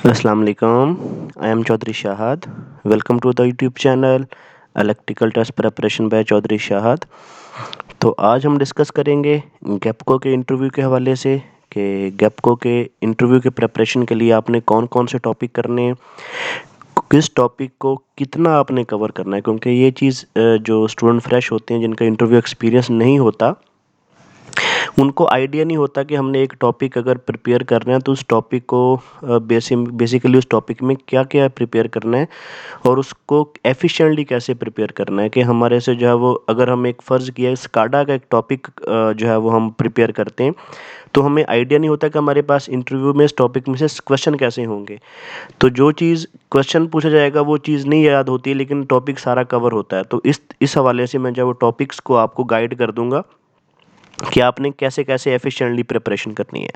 अस्सलाम वालेकुम। I am Chaudhary Shahad. Welcome to the YouTube channel electrical test preparation by Chaudhary Shahad. तो आज हम डिस्कस करेंगे गैप्को के इंटरव्यू के हवाले से कि गैप्को के इंटरव्यू के प्रिपरेशन के लिए आपने कौन कौन से टॉपिक करने हैं, किस टॉपिक को कितना आपने कवर करना है, क्योंकि ये चीज़ जो स्टूडेंट फ्रेश होते हैं जिनका इंटरव्यू एक्सपीरियंस नहीं होता, उनको आइडिया नहीं होता कि हमने एक टॉपिक अगर प्रिपेयर कर रहे हैं तो उस टॉपिक को बेसिकली उस टॉपिक में क्या क्या प्रिपेयर करना है और उसको एफिशिएंटली कैसे प्रिपेयर करना है। कि हमारे से जो है वो, अगर हम एक फ़र्ज़ किया स्काडा का एक टॉपिक जो है वो हम प्रिपेयर करते हैं, तो हमें आइडिया नहीं होता कि हमारे पास इंटरव्यू में इस टॉपिक में से क्वेश्चन कैसे होंगे। तो जो चीज़ क्वेश्चन पूछा जाएगा वो चीज़ नहीं याद होती है, लेकिन टॉपिक सारा कवर होता है। तो इस हवाले से मैं जो है वो टॉपिक्स को आपको गाइड कर दूंगा कि आपने कैसे कैसे एफिशिएंटली प्रिपरेशन करनी है।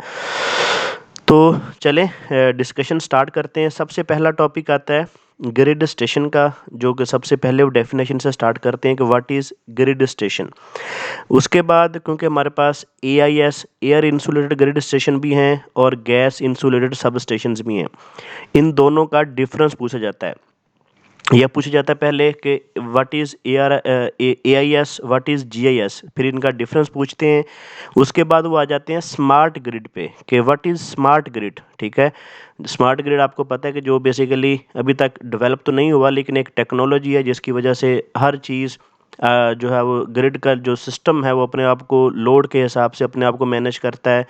तो चलें डिस्कशन स्टार्ट करते हैं। सबसे पहला टॉपिक आता है ग्रिड स्टेशन का, जो कि सबसे पहले वो डेफिनेशन से स्टार्ट करते हैं कि व्हाट इज़ ग्रिड स्टेशन। उसके बाद क्योंकि हमारे पास AIS air insulated grid station भी हैं और गैस इंसुलेटेड सब स्टेशंस भी हैं, इन दोनों का डिफरेंस पूछा जाता है। यह पूछा जाता है पहले कि what is AIS, what is GIS, फिर इनका डिफरेंस पूछते हैं। उसके बाद वो आ जाते हैं स्मार्ट ग्रिड पे कि व्हाट इज़ स्मार्ट ग्रिड। ठीक है, स्मार्ट ग्रिड आपको पता है कि जो बेसिकली अभी तक डेवलप तो नहीं हुआ, लेकिन एक टेक्नोलॉजी है जिसकी वजह से हर चीज़ जो है वो ग्रिड का जो सिस्टम है वो अपने आप को लोड के हिसाब से अपने आप को मैनेज करता है।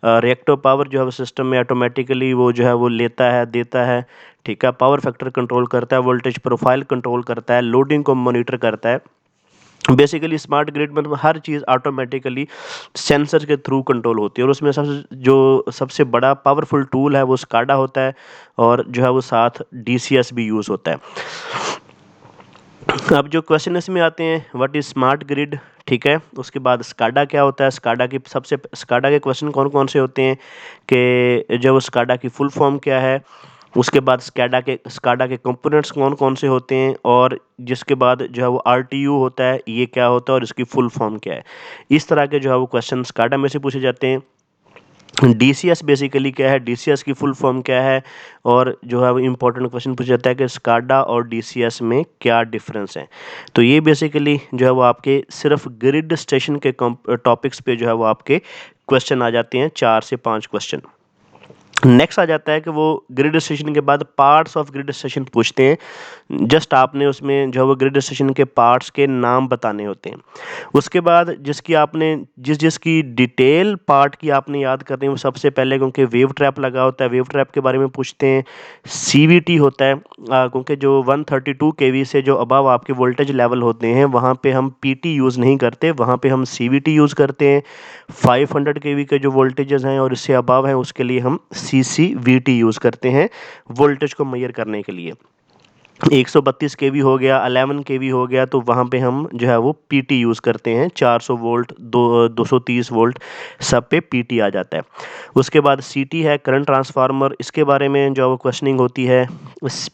रिएक्टिव पावर जो है वो सिस्टम में ऑटोमेटिकली वो जो है वो लेता है, देता है। ठीक है, पावर फैक्टर कंट्रोल करता है, वोल्टेज प्रोफाइल कंट्रोल करता है, लोडिंग को मॉनिटर करता है। बेसिकली स्मार्ट ग्रिड में मतलब हर चीज़ ऑटोमेटिकली सेंसर के थ्रू कंट्रोल होती है, और उसमें सबसे बड़ा पावरफुल टूल है वो स्काडा होता है, और जो है वो साथ डीसीएस भी यूज़ होता है। अब जो क्वेश्चन इसमें आते हैं, व्हाट इज स्मार्ट ग्रिड। ठीक है, उसके बाद स्काडा क्या होता है, स्काडा के क्वेश्चन कौन कौन से होते हैं, कि जो स्काडा की फुल फॉर्म क्या है। उसके बाद स्काडा के कंपोनेंट्स कौन कौन से होते हैं, और जिसके बाद जो है वो आरटीयू होता है, ये क्या होता है और इसकी फुल फॉर्म क्या है। इस तरह के जो है वो क्वेश्चन स्काडा में से पूछे जाते हैं। डीसीएस बेसिकली क्या है, डीसीएस की फुल फॉर्म क्या है, और जो है वो इम्पोर्टेंट क्वेश्चन पूछा जाता है कि स्काडा और डीसीएस में क्या डिफरेंस है। तो ये बेसिकली जो है वो आपके सिर्फ ग्रिड स्टेशन के टॉपिक्स पे जो है वो आपके क्वेश्चन आ जाते हैं, 4 से 5 क्वेश्चन। नेक्स्ट आ जाता है कि वो ग्रिड स्टेशन के बाद पार्ट्स ऑफ ग्रिड स्टेशन पूछते हैं। जस्ट आपने उसमें जो है वो ग्रिड स्टेशन के पार्ट्स के नाम बताने होते हैं। उसके बाद जिसकी डिटेल पार्ट की आपने याद करनी है, वो सबसे पहले, क्योंकि वेव ट्रैप लगा होता है, वेव ट्रैप के बारे में पूछते हैं। सीवीटी होता है, क्योंकि जो 132 केवी से जो अबव आपके वोल्टेज लेवल होते हैं वहाँ पे हम पीटी यूज़ नहीं करते, वहाँ पे हम सीवीटी यूज़ करते हैं। 500 केवी के जो वोल्टेजेस हैं और इससे अबव हैं उसके लिए हम सीसीवीटी यूज़ करते हैं वोल्टेज को मेजर करने के लिए। 132 केवी हो गया, 11 केवी हो गया, तो वहाँ पे हम जो है वो पीटी यूज़ करते हैं। 400 वोल्ट, 230 वोल्ट, सब पे पीटी आ जाता है। उसके बाद सीटी है, करंट ट्रांसफार्मर, इसके बारे में जो है वो क्वेश्चनिंग होती है।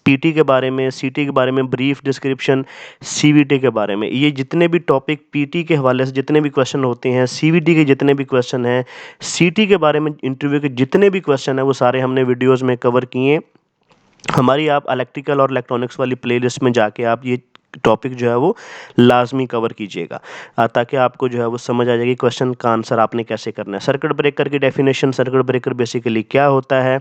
पीटी के बारे में, सीटी के बारे में ब्रीफ डिस्क्रिप्शन, सीवीटी के बारे में, ये जितने भी टॉपिक पीटी के हवाले से जितने भी क्वेश्चन होते हैं, सीवीटी के जितने भी क्वेश्चन हैं, सीटी के बारे में इंटरव्यू के जितने भी क्वेश्चन हैं, वो सारे हमने वीडियोज़ में कवर किए। हमारी आप इलेक्ट्रिकल और इलेक्ट्रॉनिक्स वाली प्लेलिस्ट में जाके आप ये टॉपिक जो है वो लाजमी कवर कीजिएगा, ताकि आपको जो है वो समझ आ जाएगी क्वेश्चन का आंसर आपने कैसे करना है। सर्किट ब्रेकर की डेफिनेशन, सर्किट ब्रेकर बेसिकली क्या होता है,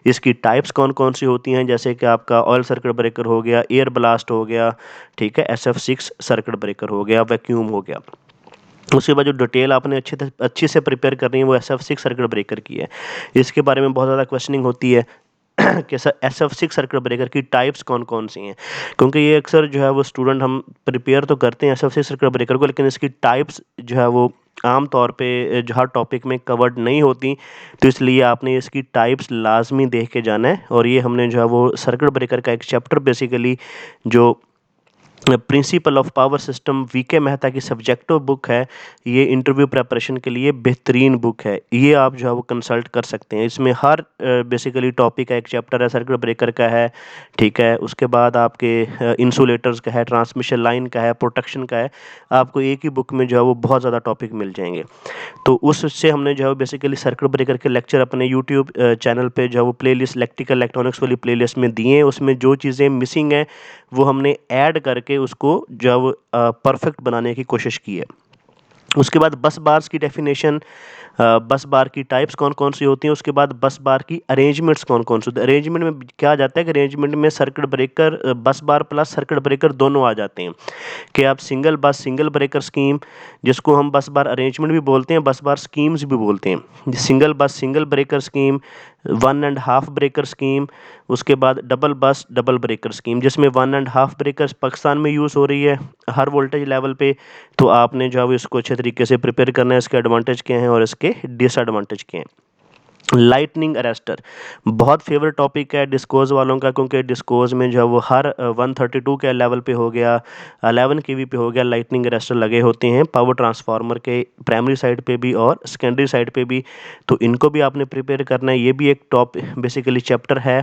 इसकी टाइप्स कौन कौन सी होती हैं, जैसे कि आपका ऑयल सर्किट ब्रेकर हो गया, एयर ब्लास्ट हो गया, ठीक है, SF6 सर्किट ब्रेकर हो गया, वैक्यूम हो गया। उसके बाद जो डिटेल आपने अच्छे से प्रिपेयर करनी है वो SF6 सर्किट ब्रेकर की है। इसके बारे में बहुत ज़्यादा क्वेश्चनिंग होती है कि सर SF6 सर्किट ब्रेकर की टाइप्स कौन कौन सी हैं, क्योंकि ये अक्सर जो है वो स्टूडेंट हम प्रिपेयर तो करते हैं SF6 सर्किट ब्रेकर को, लेकिन इसकी टाइप्स जो है वो आम तौर पे जो हर टॉपिक में कवर्ड नहीं होती। तो इसलिए आपने इसकी टाइप्स लाजमी देख के जाना है, और ये हमने जो है वो सर्किट ब्रेकर का एक चैप्टर बेसिकली जो principle of power system VK Mehta की सब्जेक्टिव बुक है। ये इंटरव्यू प्रिपरेशन के लिए बेहतरीन बुक है। ये आप जो है वो कंसल्ट कर सकते हैं। इसमें हर बेसिकली टॉपिक का एक चैप्टर है, सर्किट ब्रेकर का है, ठीक है, उसके बाद आपके इंसुलेटर्स का है, ट्रांसमिशन लाइन का है, प्रोटेक्शन का है। आपको एक ही बुक में जो है वो बहुत ज़्यादा टॉपिक मिल जाएंगे। तो उससे हमने जो है बेसिकली सर्किट ब्रेकर के लेक्चर अपने यूट्यूब चैनल पे जो है वो प्लेलिस्ट इलेक्ट्रिकल इलेक्ट्रॉनिक्स वाली प्लेलिस्ट में दिए हैं। उसमें जो चीज़ें मिसिंग हैं वो हमने ऐड करके उसको जो है वो परफेक्ट बनाने की कोशिश की है। उसके बाद बस बार्स की डेफिनेशन, बस बार की टाइप्स कौन कौन सी होती हैं, उसके बाद बस बार की अरेंजमेंट्स कौन कौन से होते हैं। अरेंजमेंट में क्या आ जाता है कि अरेंजमेंट में सर्किट ब्रेकर, बस बार प्लस सर्किट ब्रेकर दोनों आ जाते हैं। कि आप सिंगल बस सिंगल ब्रेकर स्कीम, जिसको हम बस बार अरेंजमेंट भी बोलते हैं, बस बार स्कीम्स भी बोलते हैं। सिंगल बस single breaker scheme, 1.5 breaker scheme, उसके बाद डबल बस डबल ब्रेकर स्कीम, जिसमें 1.5 ब्रेकर पाकिस्तान में यूज़ हो रही है हर वोल्टेज लेवल पे। तो आपने जो है वो इसको अच्छे तरीके से प्रिपेयर करना है। इसके एडवांटेज क्या हैं और इसके डिसएडवांटेज क्या हैं। लाइटनिंग अरेस्टर बहुत फेवरेट टॉपिक है डिस्कोज वालों का, क्योंकि डिस्कोज में जो है वो हर 132 के लेवल पे हो गया, 11 केवी पे हो गया, लाइटनिंग अरेस्टर लगे होते हैं पावर ट्रांसफार्मर के प्राइमरी साइड पे भी और सेकेंडरी साइड पे भी। तो इनको भी आपने प्रिपेयर करना है। ये भी एक टॉप बेसिकली चैप्टर है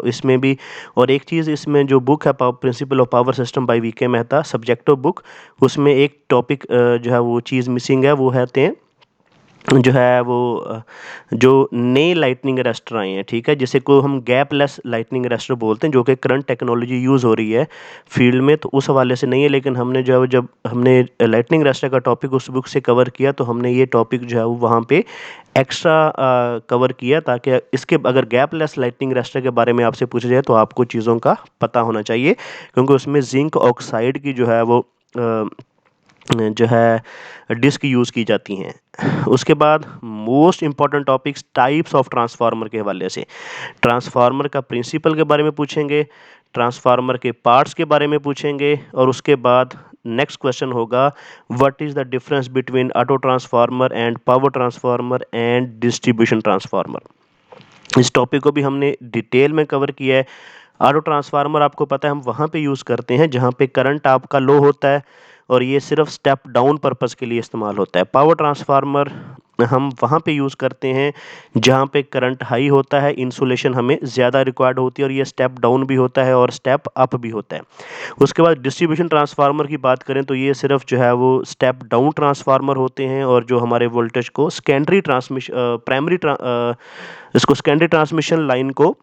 इसमें भी। और एक चीज़ इसमें जो बुक है principle of power system by VK Mehta subjective book, उसमें एक टॉपिक जो है वो चीज़ मिसिंग है, वो है जो है वो जो नए लाइटनिंग अरेस्टर आए हैं, ठीक है, जिसे को हम गैपलेस लाइटनिंग अरेस्टर बोलते हैं, जो कि करंट टेक्नोलॉजी यूज़ हो रही है फील्ड में। तो उस हवाले से नहीं है, लेकिन हमने जो है जब हमने लाइटनिंग अरेस्टर का टॉपिक उस बुक से कवर किया तो हमने ये टॉपिक जो है वो वहाँ पे एक्स्ट्रा कवर किया, ताकि इसके अगर गैपलेस लाइटनिंग अरेस्टर के बारे में आपसे पूछा जाए तो आपको चीज़ों का पता होना चाहिए, क्योंकि उसमें जिंक ऑक्साइड की जो है वो जो है डिस्क यूज़ की जाती हैं। उसके बाद most important topics types of transformer के हवाले से, ट्रांसफार्मर का प्रिंसिपल के बारे में पूछेंगे, ट्रांसफार्मर के पार्ट्स के बारे में पूछेंगे, और उसके बाद नेक्स्ट क्वेश्चन होगा what is the difference between auto transformer and power transformer and distribution transformer. इस टॉपिक को भी हमने डिटेल में कवर किया है। ऑटो ट्रांसफार्मर आपको पता है हम वहाँ पे यूज़ करते हैं जहाँ पे करंट आपका लो होता है, और ये सिर्फ स्टेप डाउन पर्पस के लिए इस्तेमाल होता है। पावर ट्रांसफार्मर हम वहाँ पे यूज़ करते हैं जहाँ पे करंट हाई होता है, इंसुलेशन हमें ज़्यादा रिक्वायर्ड होती है, और ये स्टेप डाउन भी होता है और स्टेप अप भी होता है। उसके बाद डिस्ट्रीब्यूशन ट्रांसफार्मर की बात करें तो ये सिर्फ जो है वो स्टेप डाउन ट्रांसफार्मर होते हैं, और जो हमारे वोल्टेज को सेकेंडरी ट्रांसमिशन इसको सेकेंडरी ट्रांसमिशन लाइन को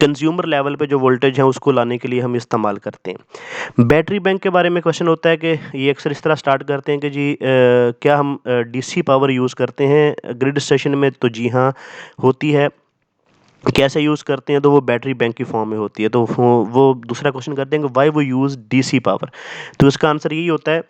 कंज्यूमर लेवल पे जो वोल्टेज है उसको लाने के लिए हम इस्तेमाल करते हैं। बैटरी बैंक के बारे में क्वेश्चन होता है कि ये अक्सर इस तरह स्टार्ट करते हैं कि जी क्या हम डीसी पावर यूज़ करते हैं ग्रिड स्टेशन में, तो जी हाँ होती है। कैसे यूज़ करते हैं, तो वो बैटरी बैंक की फॉर्म में होती है। तो वो दूसरा क्वेश्चन करते हैं कि वाई वो यूज़ डीसी पावर, तो इसका आंसर यही होता है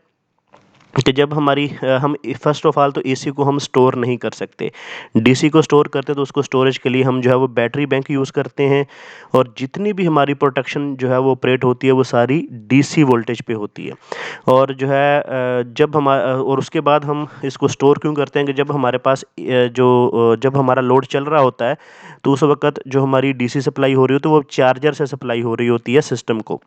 कि जब हम फर्स्ट ऑफ ऑल तो एसी को हम स्टोर नहीं कर सकते। डीसी को स्टोर करते तो उसको स्टोरेज के लिए हम जो है वो बैटरी बैंक यूज़ करते हैं, और जितनी भी हमारी प्रोटेक्शन जो है वो ऑपरेट होती है वो सारी डीसी वोल्टेज पे होती है। और जो है और उसके बाद हम इसको स्टोर क्यों करते हैं कि जब हमारे पास जब हमारा लोड चल रहा होता है तो उस वक़्त जो हमारी डीसी सप्लाई हो रही होती है वो चार्जर से सप्लाई हो रही होती है सिस्टम को।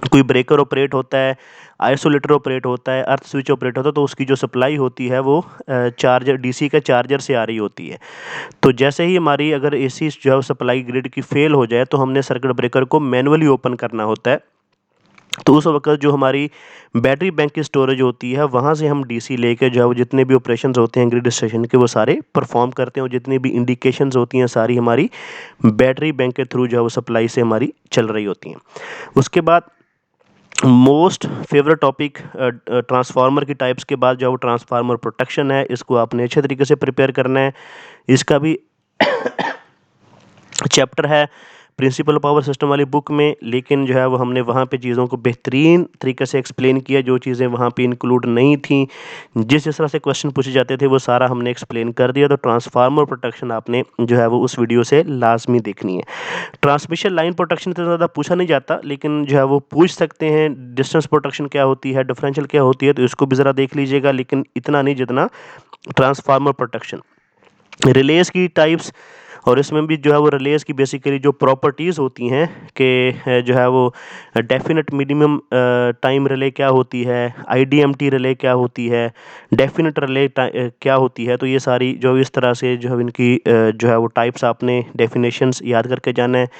कोई ब्रेकर ऑपरेट होता है, आइसोलेटर ऑपरेट होता है, अर्थ स्विच ऑपरेट होता है, तो उसकी जो सप्लाई होती है वो चार्जर डीसी के चार्जर से आ रही होती है। तो जैसे ही हमारी अगर एसी जो है सप्लाई ग्रिड की फेल हो जाए तो हमने सर्किट ब्रेकर को मैनुअली ओपन करना होता है। तो उस वक़्त जो हमारी बैटरी बैंक की स्टोरेज होती है वहाँ से हम डीसी लेके जो है वो जितने भी ऑपरेशंस होते हैं ग्रिड स्टेशन के वो सारे परफॉर्म करते हैं, और जितनी भी इंडिकेशंस होती हैं सारी हमारी बैटरी बैंक के थ्रू जो है वो सप्लाई से हमारी चल रही होती हैं। उसके बाद मोस्ट फेवरेट टॉपिक ट्रांसफार्मर की टाइप्स के बाद जो है वो ट्रांसफार्मर प्रोटेक्शन है। इसको आपने अच्छे तरीके से प्रिपेयर करना है। इसका भी चैप्टर है प्रिंसिपल पावर सिस्टम वाली बुक में, लेकिन जो है वो हमने वहाँ पे चीज़ों को बेहतरीन तरीके से एक्सप्लेन किया, जो चीज़ें वहाँ पे इंक्लूड नहीं थी, जिस तरह से क्वेश्चन पूछे जाते थे वो सारा हमने एक्सप्लेन कर दिया। तो ट्रांसफार्मर प्रोटेक्शन आपने जो है वो उस वीडियो से लाजमी देखनी है। ट्रांसमिशन लाइन प्रोटेक्शन इतना ज़्यादा पूछा नहीं जाता, लेकिन जो है वो पूछ सकते हैं डिस्टेंस प्रोटेक्शन क्या होती है, डिफरेंशियल क्या होती है, तो इसको भी ज़रा देख लीजिएगा, लेकिन इतना नहीं जितना ट्रांसफार्मर प्रोटेक्शन। रिलेज की टाइप्स और इसमें भी जो है वो रिलेज़ की बेसिकली जो प्रॉपर्टीज़ होती हैं कि जो है वो डेफिनेट मिनिमम टाइम रिले क्या होती है, आईडीएमटी रिले क्या होती है, डेफिनेट रिले क्या होती है। तो ये सारी जो इस तरह से जो है इनकी जो है वो टाइप्स आपने डेफिनेशंस याद करके जाना है।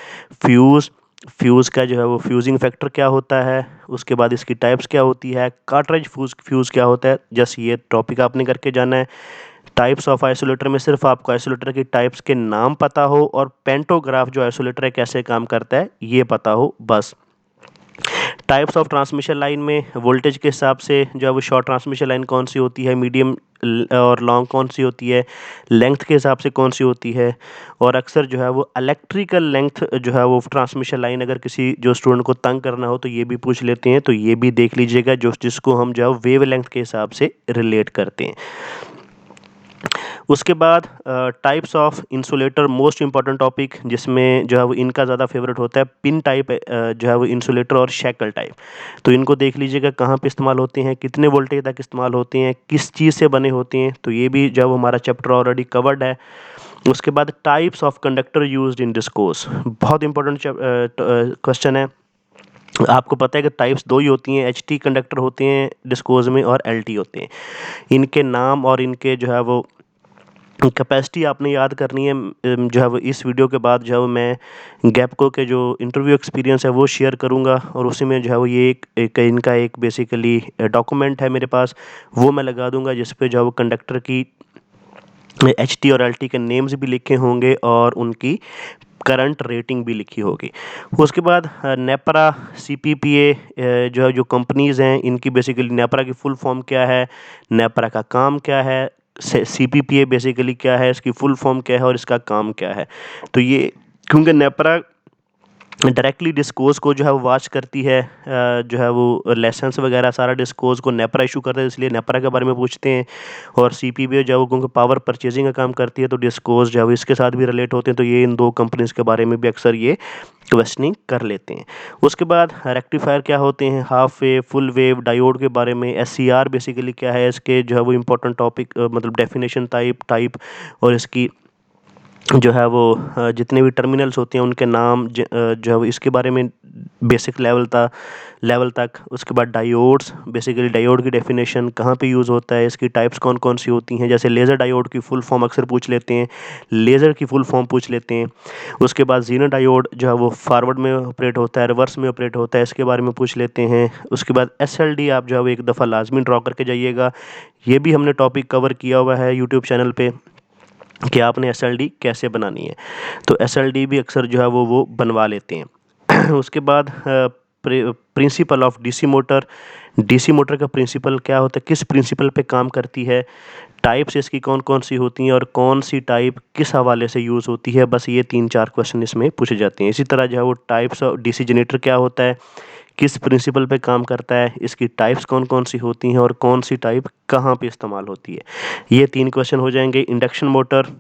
फ्यूज़ का जो है वो फ्यूजिंग फैक्टर क्या होता है, उसके बाद इसकी टाइप्स क्या होती है, कार्ट्रिज फ्यूज़ क्या होता है, जस्ट ये टॉपिक आपने करके जाना है। टाइप्स ऑफ आइसोलेटर में सिर्फ आपको आइसोलेटर की टाइप्स के नाम पता हो और पेंटोग्राफ जो आइसोलेटर है कैसे काम करता है ये पता हो बस। टाइप्स ऑफ ट्रांसमिशन लाइन में वोल्टेज के हिसाब से जो है वो शॉर्ट ट्रांसमिशन लाइन कौन सी होती है, मीडियम और लॉन्ग कौन सी होती है, लेंथ के हिसाब से कौन सी होती है। और अक्सर जो है वो इलेक्ट्रिकल लेंथ जो है वो ट्रांसमिशन लाइन अगर किसी जो स्टूडेंट को तंग करना हो तो ये भी पूछ लेते हैं, तो ये भी देख लीजिएगा जो जिसको हम जो है वेव लेंथ के हिसाब से रिलेट करते हैं। उसके बाद types of insulator most important topic जिसमें जो है वो इनका ज़्यादा फेवरेट होता है पिन टाइप जो है वो इंसुलेटर और शैकल टाइप। तो इनको देख लीजिएगा कहाँ पे इस्तेमाल होते हैं, कितने वोल्टेज तक इस्तेमाल होते हैं, किस चीज़ से बने होते हैं, तो ये भी जो है वो हमारा चैप्टर ऑलरेडी कवर्ड है। उसके बाद types of conductor used in discourse बहुत इंपॉर्टेंट क्वेश्चन है। आपको पता है कि टाइप्स दो ही होती हैं, एचटी कंडक्टर होते हैं डिस्कोर्स में और एलटी होते हैं। इनके नाम और इनके जो है वो कैपेसिटी आपने याद करनी है। जो है वो इस वीडियो के बाद जो है वो मैं गैपको के जो इंटरव्यू एक्सपीरियंस है वो शेयर करूंगा और उसी में जो है वो ये एक इनका एक बेसिकली डॉक्यूमेंट है मेरे पास, वो मैं लगा दूंगा जिस पे जो है वो कंडक्टर की एचटी और एलटी के नेम्स भी लिखे होंगे और उनकी करंट रेटिंग भी लिखी होगी। उसके बाद नेपरा सीपीपीए जो है जो कंपनीज़ हैं इनकी बेसिकली नेपरा की फुल फॉर्म क्या है, नेपरा का काम क्या है, सीपीपीए बेसिकली क्या है, इसकी फुल फॉर्म क्या है और इसका काम क्या है। तो ये क्योंकि नेपरा डायरेक्टली डिस्कोर्स को जो है वो वॉच करती है, जो है वो लाइसेंस वगैरह सारा डिस्कोर्स को नेपरा इशू करता है, इसलिए नेपरा के बारे में पूछते हैं। और सीपीबी जो है वो क्योंकि पावर परचेजिंग का काम करती है तो डिस्कोर्स जो है वो इसके साथ भी रिलेट होते हैं, तो ये इन दो कंपनीज के बारे में भी अक्सर ये क्वेश्चनिंग कर लेते हैं। उसके बाद रेक्टिफायर क्या होते हैं, half wave, full wave, diode के बारे में, एससीआर बेसिकली क्या है, इसके जो है वो इम्पोर्टेंट टॉपिक मतलब डेफिनेशन टाइप और इसकी जो है वो जितने भी टर्मिनल्स होते हैं उनके नाम जो है वो इसके बारे में बेसिक लेवल तक। उसके बाद डायोड्स बेसिकली डायोड की डेफिनेशन कहाँ पे यूज़ होता है, इसकी टाइप्स कौन कौन सी होती हैं, जैसे लेज़र डायोड की फुल फॉर्म अक्सर पूछ लेते हैं, लेज़र की फुल फॉर्म पूछ लेते हैं। उसके बाद जीनो डायोड जो है वो फॉरवर्ड में ऑपरेट होता है, रिवर्स में ऑपरेट होता है, इसके बारे में पूछ लेते हैं। उसके बाद एसएलडी आप जो है वो एक दफ़ा लाजमी ड्रॉ करके जाइएगा, ये भी हमने टॉपिक कवर किया हुआ है यूट्यूब चैनल पे कि आपने एसएलडी कैसे बनानी है, तो एसएलडी भी अक्सर जो है वो बनवा लेते हैं। उसके बाद प्रिंसिपल ऑफ डीसी मोटर का प्रिंसिपल क्या होता है, किस प्रिंसिपल पे काम करती है, टाइप्स इसकी कौन कौन सी होती हैं और कौन सी टाइप किस हवाले से यूज़ होती है, बस ये 3-4 क्वेश्चन इसमें पूछे जाते हैं। इसी तरह जो है वो टाइप्स ऑफ डीसी जनरेटर क्या होता है, किस प्रिंसिपल पे काम करता है, इसकी टाइप्स कौन कौन सी होती हैं और कौन सी टाइप कहाँ पे इस्तेमाल होती है, ये 3 क्वेश्चन हो जाएंगे। Induction motor,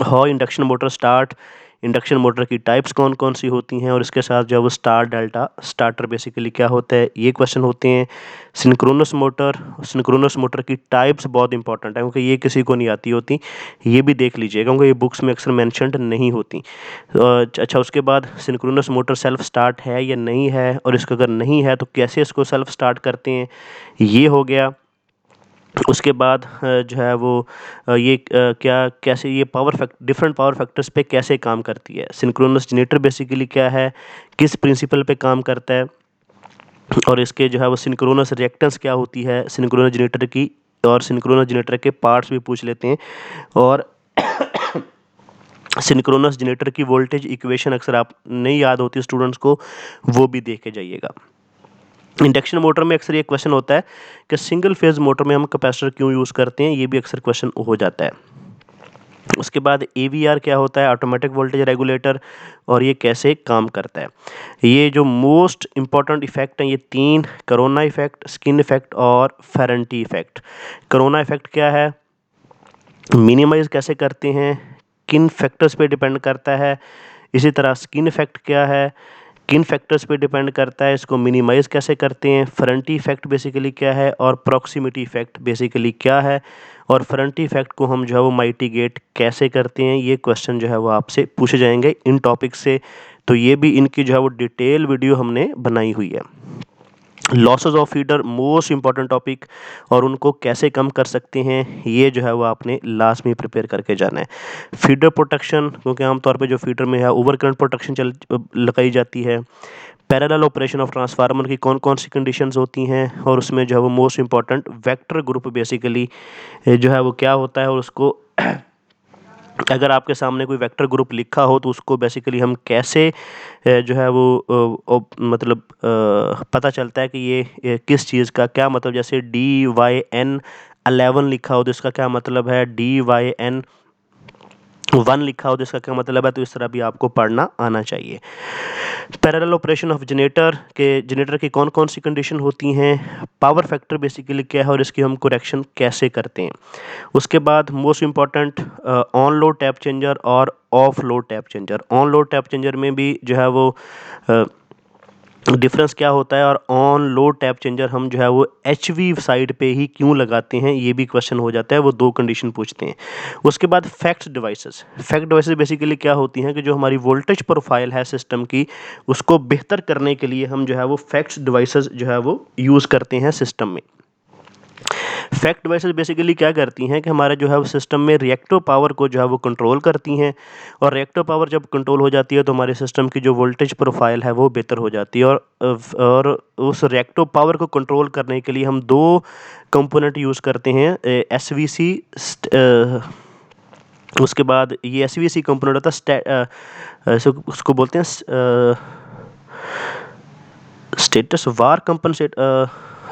how induction motor start, induction motor की टाइप्स कौन कौन सी होती हैं और इसके साथ जो है वो स्टार डेल्टा स्टार्टर बेसिकली क्या होता है, ये क्वेश्चन होते हैं। सिंक्रोनस मोटर की टाइप्स बहुत इंपॉर्टेंट है क्योंकि ये किसी को नहीं आती होती, ये भी देख लीजिएगा क्योंकि ये बुक्स में अक्सर मेंशन्ड नहीं होती। अच्छा, उसके बाद सिंक्रोनस मोटर सेल्फ स्टार्ट है या नहीं है और इसका अगर नहीं है तो कैसे इसको सेल्फ स्टार्ट करते हैं, ये हो गया। उसके बाद जो है वो ये क्या कैसे ये डिफरेंट पावर फैक्टर्स पे कैसे काम करती है, सिंक्रोनस जनरेटर बेसिकली क्या है, किस प्रिंसिपल पे काम करता है और इसके जो है वो सिंक्रोनस रिएक्टेंस क्या होती है सिंक्रोनस जनरेटर की, और सिंक्रोनस जनरेटर के पार्ट्स भी पूछ लेते हैं। और सिंक्रोनस जनरेटर की वोल्टेज इक्वेशन अक्सर आप नहीं याद होती स्टूडेंट्स को, वो भी देख के जाइएगा। इंडक्शन मोटर में अक्सर ये क्वेश्चन होता है कि सिंगल फेज मोटर में हम कैपेसिटर क्यों यूज़ करते हैं, ये भी अक्सर क्वेश्चन हो जाता है। उसके बाद एवीआर क्या होता है, ऑटोमेटिक वोल्टेज रेगुलेटर, और ये कैसे काम करता है। ये जो मोस्ट इंपॉर्टेंट इफेक्ट हैं ये 3, कोरोना इफेक्ट, स्किन इफेक्ट और फेरेंटी इफेक्ट। कोरोना इफेक्ट क्या है, मिनिमाइज कैसे करते हैं, किन फैक्टर्स पे डिपेंड करता है। इसी तरह स्किन इफेक्ट क्या है, किन फैक्टर्स पे डिपेंड करता है, इसको मिनिमाइज़ कैसे करते हैं, फ्रंट इफेक्ट बेसिकली क्या है और प्रॉक्सिमिटी इफेक्ट बेसिकली क्या है, और फ्रंट इफेक्ट को हम जो है वो माइटिगेट कैसे करते हैं, ये क्वेश्चन जो है वो आपसे पूछे जाएंगे इन टॉपिक से। तो ये भी इनकी जो है वो डिटेल वीडियो हमने बनाई हुई है। Losses of feeder most important topic, और उनको कैसे कम कर सकते हैं ये जो है वो आपने लास्ट में प्रिपेयर करके जाना है। फीडर प्रोटेक्शन, क्योंकि आमतौर पे जो फीडर में है ओवर करंट प्रोटेक्शन लगाई जाती है। पैरेलल ऑपरेशन ऑफ ट्रांसफार्मर की कौन कौन सी कंडीशंस होती हैं, और उसमें जो है वो most important vector group basically जो है वो क्या होता है, और उसको अगर आपके सामने कोई वेक्टर ग्रुप लिखा हो तो उसको बेसिकली हम कैसे जो है वो मतलब पता चलता है कि ये किस चीज़ का क्या मतलब, जैसे DYN11 लिखा हो तो इसका क्या मतलब है, DYN1 लिखा हो तो इसका क्या मतलब है, तो इस तरह भी आपको पढ़ना आना चाहिए। पैरेलल ऑपरेशन ऑफ जनरेटर की कौन कौन सी कंडीशन होती हैं, पावर फैक्टर बेसिकली क्या है और इसकी हम करेक्शन कैसे करते हैं। उसके बाद most important on load tap changer और off load tap changer. On load tap changer में भी जो है वो डिफरेंस क्या होता है, और ऑन लोड टैप चेंजर हम जो है वो HV साइड पे ही क्यों लगाते हैं, ये भी क्वेश्चन हो जाता है, वो दो कंडीशन पूछते हैं। उसके बाद फैक्ट डिवाइसेस बेसिकली क्या होती हैं कि जो हमारी वोल्टेज प्रोफाइल है सिस्टम की उसको बेहतर करने के लिए हम जो है वो फैक्ट डिवाइसेस जो है वो यूज़ करते हैं सिस्टम में। फैक्ट डिवाइसेस बेसिकली क्या करती हैं कि हमारे जो है वो सिस्टम में रिएक्टिव पावर को जो है वो कंट्रोल करती हैं, और रिएक्टिव पावर जब कंट्रोल हो जाती है तो हमारे सिस्टम की जो वोल्टेज प्रोफाइल है वो बेहतर हो जाती है। और उस रिएक्टिव पावर को कंट्रोल करने के लिए हम दो कंपोनेंट यूज़ करते हैं, SVC, उसके बाद ये SVC कंपोनेंट होता है उसको बोलते हैं स्टेटस वार कंपनसेट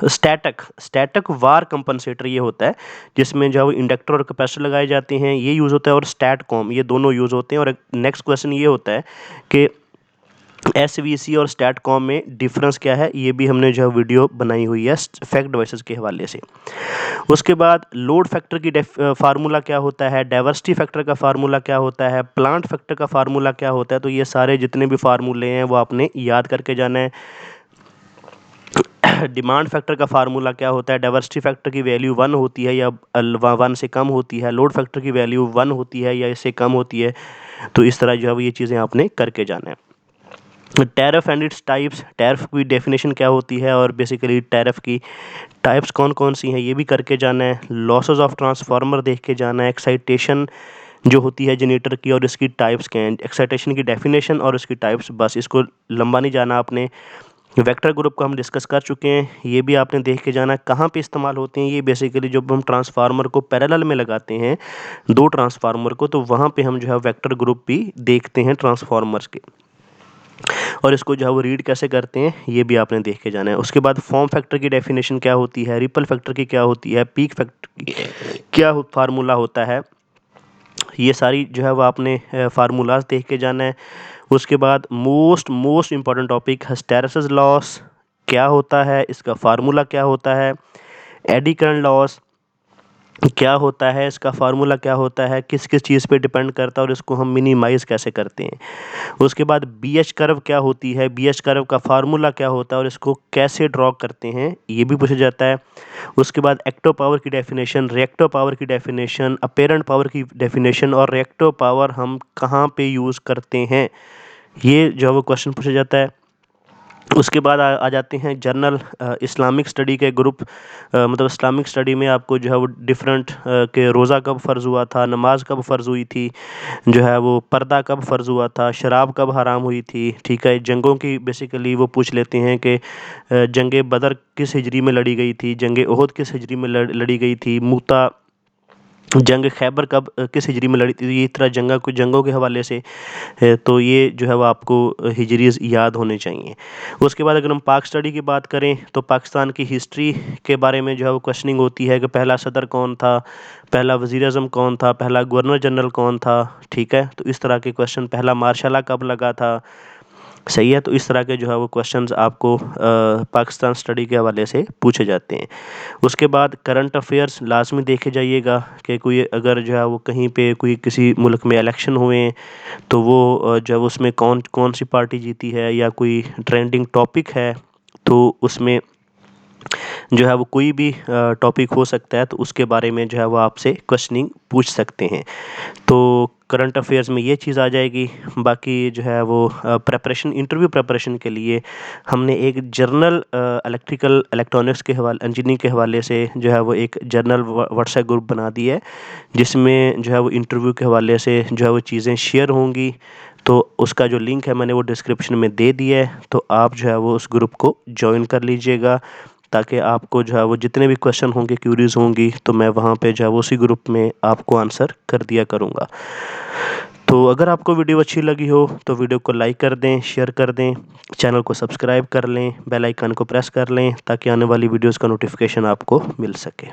स्टैटिक वार कंपनसेटर ये होता है, जिसमें जो है वो इंडक्टर और कैपेसिटर लगाए जाते हैं, ये यूज़ होता है, और स्टैट कॉम, ये दोनों यूज़ होते हैं। और नेक्स्ट क्वेश्चन ये होता है कि SVC और स्टैट कॉम में डिफरेंस क्या है, ये भी हमने जो है वीडियो बनाई हुई है फैक्ट डिवाइसेस के हवाले से। उसके बाद लोड फैक्टर की फार्मूला क्या होता है, डाइवर्सिटी फैक्टर का फार्मूला क्या होता है, प्लांट फैक्टर का फार्मूला क्या होता है, तो ये सारे जितने भी फार्मूले हैं वो आपने याद करके जाना है। डिमांड फैक्टर का फार्मूला क्या होता है, डाइवर्सिटी फैक्टर की वैल्यू 1 होती है या 1 से कम होती है, लोड फैक्टर की वैल्यू 1 होती है या इससे कम होती है, तो इस तरह जो है वो ये चीज़ें आपने करके जाना है। Tariff and its types, tariff की डेफिनेशन क्या होती है और बेसिकली टैरिफ की टाइप्स कौन कौन सी हैं ये भी करके जाना है। लॉसेस ऑफ ट्रांसफार्मर देख के जाना है। एक्साइटेशन जो होती है जनरेटर की और इसकी टाइप्स क्या हैं, एक्साइटेशन की डेफिनेशन और उसकी टाइप्स, बस इसको लंबा नहीं जाना आपने। वेक्टर ग्रुप को हम डिस्कस कर चुके हैं, ये भी आपने देख के जाना है। कहाँ पे इस्तेमाल होते हैं, ये बेसिकली जब हम ट्रांसफार्मर को पैरेलल में लगाते हैं दो ट्रांसफार्मर को, तो वहाँ पे हम जो है वेक्टर ग्रुप भी देखते हैं ट्रांसफार्मर्स के, और इसको जो है वो रीड कैसे करते हैं ये भी आपने देख के जाना है। उसके बाद फॉर्म फैक्टर की डेफिनेशन क्या होती है, रिपल फैक्टर की क्या होती है, पीक फैक्टर की क्या फार्मूला होता है, ये सारी जो है वो आपने फार्मूलाज देख के जाना है। उसके बाद most important topic hysteresis loss क्या होता है, इसका फार्मूला क्या होता है, एडी करंट लॉस क्या होता है, इसका फार्मूला क्या होता है, किस किस चीज़ पे डिपेंड करता है और इसको हम मिनिमाइज़ कैसे करते हैं। उसके बाद BH कर्व क्या होती है, BH कर्व का फार्मूला क्या होता है और इसको कैसे ड्रॉ करते हैं, ये भी पूछा जाता है। उसके बाद एक्टिव पावर की डेफिनेशन, रिएक्टिव पावर की डेफिनेशन, अपेरेंट पावर की डेफिनेशन, और रिएक्टिव पावर हम कहाँ पे यूज़ करते हैं, ये जो है वो क्वेश्चन पूछा जाता है। उसके बाद आ जाते हैं जर्नल इस्लामिक स्टडी के ग्रुप, मतलब इस्लामिक स्टडी में आपको जो है वो डिफरेंट के रोज़ा कब फ़र्ज़ हुआ था, नमाज कब फ़र्ज़ हुई थी, जो है वो पर्दा कब फ़र्ज़ हुआ था, शराब कब हराम हुई थी, ठीक है। जंगों की बेसिकली वो पूछ लेते हैं कि जंग बदर किस हिजरी में लड़ी गई थी, जंग ओहद किस हिजरी में लड़ी गई थी, मूता जंग खैबर कब किस हिजरी में लड़ी थी, ये तरह जंगों के हवाले से तो ये जो है वो आपको हिजरीज याद होने चाहिए। उसके बाद अगर हम पाक स्टडी की बात करें तो पाकिस्तान की हिस्ट्री के बारे में जो है वो क्वेश्चनिंग होती है कि पहला सदर कौन था, पहला वज़ीर आज़म कौन था, पहला गवर्नर जनरल कौन था, ठीक है। तो इस तरह के क्वेश्चन, पहला मार्शल लॉ कब लगा था, सही है। तो इस तरह के जो है वो क्वेश्चंस आपको पाकिस्तान स्टडी के हवाले से पूछे जाते हैं। उसके बाद करंट अफेयर्स लाजमी देखे जाइएगा कि कोई अगर जो है वो कहीं पे कोई किसी मुल्क में इलेक्शन हुए हैं तो वो जब उसमें कौन कौन सी पार्टी जीती है या कोई ट्रेंडिंग टॉपिक है तो उसमें जो है वो कोई भी टॉपिक हो सकता है तो उसके बारे में जो है वो आपसे क्वेश्चनिंग पूछ सकते हैं। तो करंट अफेयर्स में ये चीज़ आ जाएगी। बाकी जो है वो प्रेपरेशन इंटरव्यू प्रेपरेशन के लिए हमने एक जर्नल इलेक्ट्रिकल इलेक्ट्रॉनिक्स के हवाले इंजीनियरिंग के हवाले से जो है वो एक जर्नल व्हाट्सएप ग्रुप बना दी है जिसमें जो है वो इंटरव्यू के हवाले से जो है वो चीज़ें शेयर होंगी। तो उसका जो लिंक है मैंने वो डिस्क्रिप्शन में दे दिया है, तो आप जो है वो उस ग्रुप को ज्वाइन कर लीजिएगा ताकि आपको जो है वो जितने भी क्वेश्चन होंगे क्यूरीज होंगी तो मैं वहाँ पे जो है वो उसी ग्रुप में आपको आंसर कर दिया करूँगा। तो अगर आपको वीडियो अच्छी लगी हो तो वीडियो को लाइक कर दें, शेयर कर दें, चैनल को सब्सक्राइब कर लें, बेल आइकन को प्रेस कर लें ताकि आने वाली वीडियोस का नोटिफिकेशन आपको मिल सके।